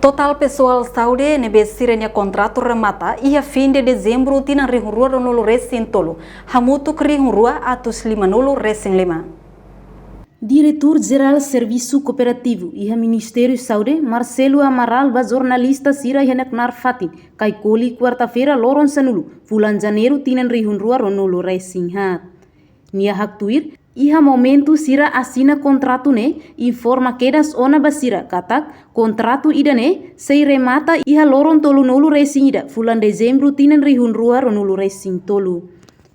Total pessoal saúde nebe sirenya contrato remata ia fim de dezembro tina rihurua ronolo resin tolo. Hamutu rihurua atus 50 resin 5. Diretor-Geral Serviço Cooperativo e Ministério Saúde, Marcelo Amaral, jornalista Sira Yaneknar Fatin, Kaikoli quarta-feira Loron Sanulu, bulan Janeiro tinan rihunrua ronolo resinhat. Nia haktuir, iha momento Sira assina contrato ne, informa kedas ona basira, katak, contrato idane, sei remata iha Loron tolu nolu resin ida, bulan dezembro tinan rihunrua ronolo resin tolu.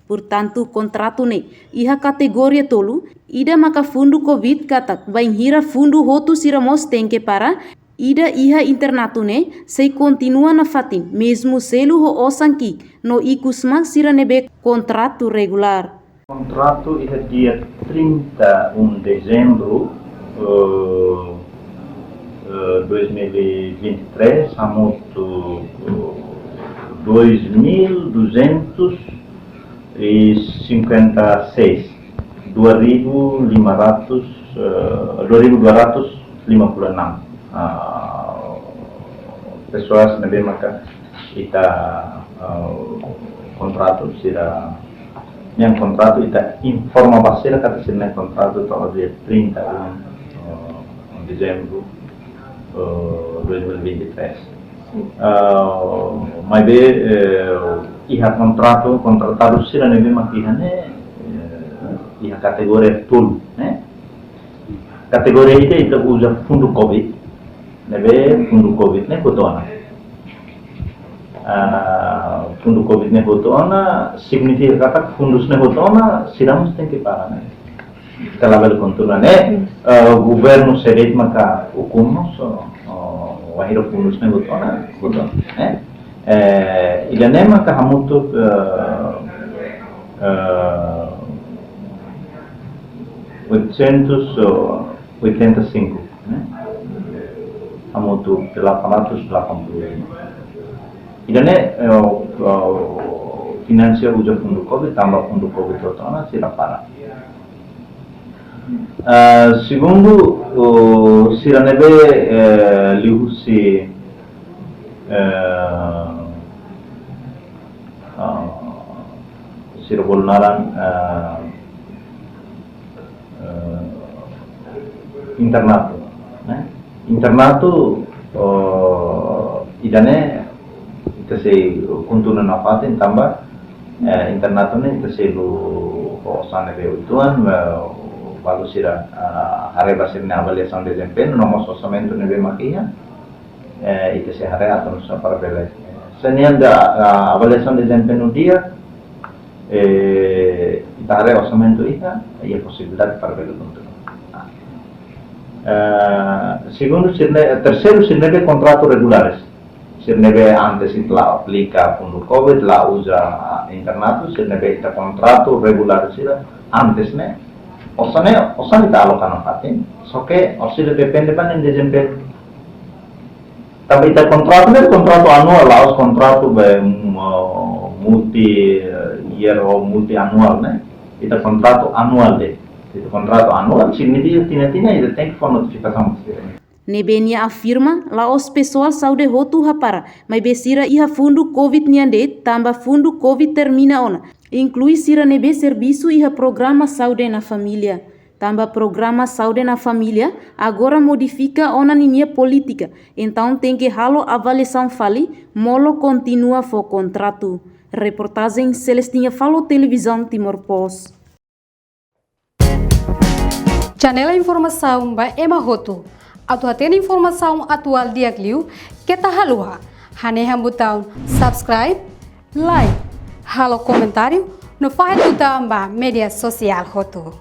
Portanto, contrato ne, iha kategoria tolu, ida maka fundu COVID katak, bain hira fundu hotu Sira mos tenke para, ida iha internato ne, sei continua na fatin, mesmo selu ho osanki, no ikusmak Sira nebe contrato regular. Contrato iha dia 31 de dezembro 2023, hamutu 2.256, 2.256 pessoas na maka ita contrato sira yang contrato ita informa basira kata sira contrato to dia 31 dezembro 2023. Mas iha contratado sira nebe makihane iha kategoria tul, né? Kategoria ita usa fundo COVID, nebe fundo COVID ne kotona. Fundo COVID ne kotona significa kata fundus ne kotona siramos tem que parar, né? Kalabel kontura ne governo sedet maka hukumnos wahiro fundus ne kotona, né? Ilane maka hamutu 885, né? Hamutu 880. Idane finansial uja fundo COVID tambah fundo COVID totona sira para. Segundo sira nebe lihusi sira bolnaran internato, né? Internato idane itase kuntuna nafatin tambah internato ne itase lu osane be utuan balu sira hare basir ne avaliação de desempenho nomos orçamento ne be makia itase hare atau nusa para bela senian da avaliação de desempenho dia ita hare orçamento ita e possibilidade para bela controle. Segundo, terceiro, sirnebe contrato regulares. Sirnebe antes itla aplica fundo COVID, la usa internato, sirnebe ita contrato regular sira antes ne. Osane ita alokan fatin, soke osile depende pan en desempenho. Tapi ita contrato anual, laos contrato be multi year o multi anual ne. Ita contrato anual de. Itu contrato anual significa tina ida tem que for notificação. Nebenia afirma laos pessoal saúde hotu hapara, mas besira iha fundo COVID niande tamba fundo COVID termina ona. Inclui sira nebe serviço iha programa saúde na família. Tamba programa saúde na família agora modifica ona linha política. Então tem que halo avaliação fali, molo continua for contrato. Reportagem Celestinha Falo Televisão Timor Post. Janela informação by Emma Hotu. Atual informação atual diagliu kita haluha. Haneha butang subscribe, like, halo comentário no file butang ba media sosial Hotu.